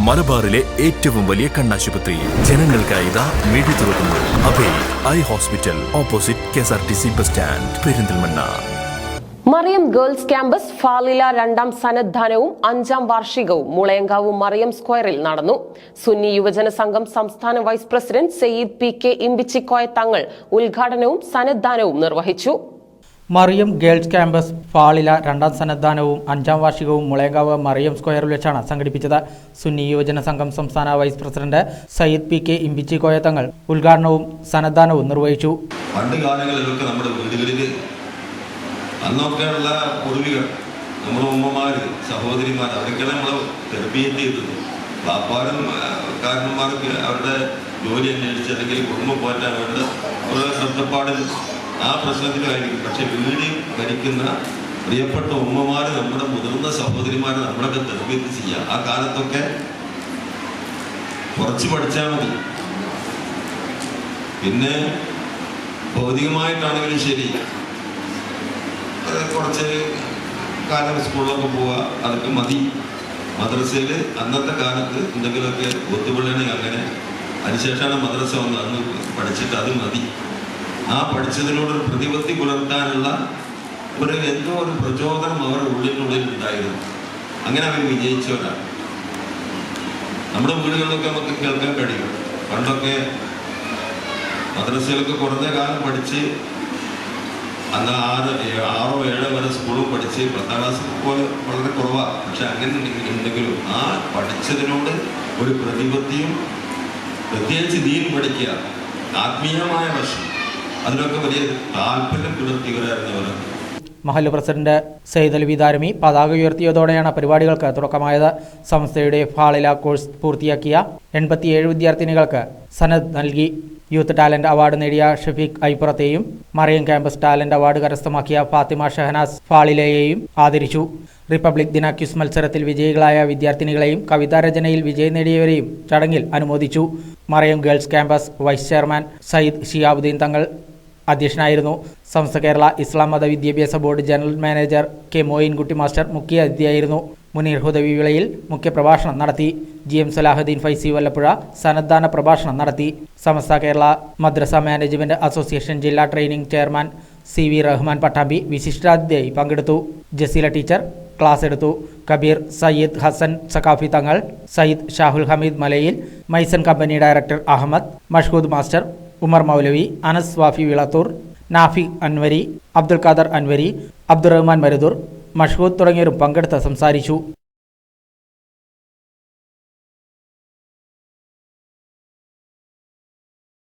മലബാറിലെ ഏറ്റവും വലിയ കണ്ണാശുപത്രി ജനങ്ങൾക്കായി ഇതാ മിഴി തുറക്കുന്നു. Abhay eye hospital, opposite KSRTC bus stand, Perinthalmanna. Mariyam girls campus Fazila രണ്ടാം സന്നദ്ധാനവും 5ാം വാർഷികവും മുളയങ്കാവ് മറിയം സ്ക്വയറിൽ നടന്നു. സുന്നി യുവജന സംഘം സംസ്ഥാന vice president Sayyid PK Imbichikoya Thangal ഉദ്ഘാടനവും സന്നദ്ധാനവും നിർവഹിച്ചു. മറിയം ഗേൾസ് ക്യാമ്പസ് ഫാളില രണ്ടാം സന്നദ്ധാനവും 5ാം വാർഷികവും മുളയങ്കാവ് മറിയം സ്ക്വയറിൽ വെച്ചാണ് സംഘടിപ്പിച്ചത്. സുന്നി യുവജന സംഘം സംസ്ഥാന vice president Sayyid PK Imbichikoya Thangal ഉദ്ഘാടനവും സന്നദ്ധാനവും നിർവഹിച്ചു. പണ്ട് കാലങ്ങളിലൊക്കെ നമ്മുടെ വീടുകളിൽ അന്നൊക്കെയുള്ള പൂർവികർ, നമ്മുടെ ഉമ്മമാര്, സഹോദരിമാർ, അവരൊക്കെയാണ് നമ്മളെ തെർബിയത്ത് ചെയ്തത്. പാപ്പാരും കാരണന്മാരൊക്കെ അവരുടെ ജോലി അന്വേഷിച്ച് അല്ലെങ്കിൽ കുടുംബം പോറ്റാൻ വേണ്ട ഒരു ശ്രദ്ധപ്പാടിൽ ആ പ്രശ്നത്തിലായിരിക്കും. പക്ഷെ വീട് ഭരിക്കുന്ന പ്രിയപ്പെട്ട ഉമ്മമാർ, നമ്മുടെ മുതിർന്ന സഹോദരിമാർ നമ്മളൊക്കെ തെർബിയത്ത് ചെയ്യുക. ആ കാലത്തൊക്കെ കുറച്ച് പഠിച്ചാൽ മതി. പിന്നെ ഭൗതികമായിട്ടാണെങ്കിലും ശരി, കുറച്ച് കാലം സ്കൂളിലൊക്കെ പോവുക, അതൊക്കെ മതി. മദ്രസയിൽ അന്നത്തെ കാലത്ത് എന്തെങ്കിലുമൊക്കെ ഒത്തുപിള്ളണെങ്കിൽ അങ്ങനെ, അതിനുശേഷമാണ് മദ്രസ വന്ന് അന്ന് പഠിച്ചിട്ട് അത് മതി. ആ പഠിച്ചതിനോടൊരു പ്രതിപത്തി പുലർത്താനുള്ള എന്തോ ഒരു പ്രചോദനം അവരുടെ ഉള്ളിനുള്ളിൽ ഉണ്ടായിരുന്നു. അങ്ങനെ അവർ വിജയിച്ചവരാണ്. നമ്മുടെ വീടുകളിലൊക്കെ നമുക്ക് കേൾക്കാൻ കഴിയും. പണ്ടൊക്കെ മദ്രസയിലൊക്കെ കുറഞ്ഞ കാലം പഠിച്ച് അന്ന് 6 7 വരെ സ്കൂളും പഠിച്ച് 10ാം ക്ലാസ് പോലെ വളരെ കുറവാണ്. പക്ഷെ അങ്ങനെ ഉണ്ടെങ്കിലും ആ പഠിച്ചതിനോട് ഒരു പ്രതിപത്തിയും, പ്രത്യേകിച്ച് ദീൻ പഠിക്കുക, ആത്മീയമായ വശം, അതിനൊക്കെ വലിയ താല്പര്യം പുലർത്തിയവരായിരുന്നവരാണ്. മഹല്ല് പ്രസിഡന്റ് സയ്യിദ് അലവി ദാരിമി പതാക ഉയർത്തിയതോടെയാണ് പരിപാടികൾക്ക് തുടക്കമായത്. സംസ്ഥയുടെ ഫാളില കോഴ്സ് പൂർത്തിയാക്കിയ 87 വിദ്യാർത്ഥിനികൾക്ക് സനദ് നൽകി. യൂത്ത് ടാലന്റ് അവാർഡ് നേടിയ ഷഫീഖ് ഐപ്പുറത്തെയും മറിയം ക്യാമ്പസ് ടാലന്റ് അവാർഡ് കരസ്ഥമാക്കിയ ഫാത്തിമ ഷഹനാസ് ഫാളിലയെയും ആദരിച്ചു. റിപ്പബ്ലിക് ദിന ക്വിസ് മത്സരത്തിൽ വിജയികളായ വിദ്യാർത്ഥിനികളെയും കവിതാരചനയിൽ വിജയം നേടിയവരെയും ചടങ്ങിൽ അനുമോദിച്ചു. Mariyam girls campus vice chairman Sayyid Shihabuddin Thangal അധ്യക്ഷനായിരുന്നു. സംസ്ഥ Kerala Islam Matha Vidyabhyasa board general manager K Moinkutty master മുഖ്യ അതിഥിയായിരുന്നു. മുനീർ ഹുദവി വിളയിൽ മുഖ്യപ്രഭാഷണം നടത്തി. GM സലാഹുദ്ദീൻ ഫൈസി വല്ലപ്പുഴ സന്നദ്ധാന പ്രഭാഷണം നടത്തി. സമസ്ത കേരള മദ്രസ മാനേജ്മെന്റ് അസോസിയേഷൻ ജില്ലാ training chairman CV Rahman Pattambi വിശിഷ്ടാതിഥിയായി പങ്കെടുത്തു. ജസീല ടീച്ചർ ക്ലാസ് എടുത്തു. കബീർ, സയ്യിദ് ഹസൻ സഖാഫി തങ്ങൾ, Sayyid Shahul Hameed Malayil, Maison company director Ahmed, Mashhood master, Umar Moulavi, Anas Wafi Vilathur, Nafi Anwari, Abdul Khader Anwari, Abdurahman Marudur, Mashhood തുടങ്ങിയവരും പങ്കെടുത്ത് സംസാരിച്ചു.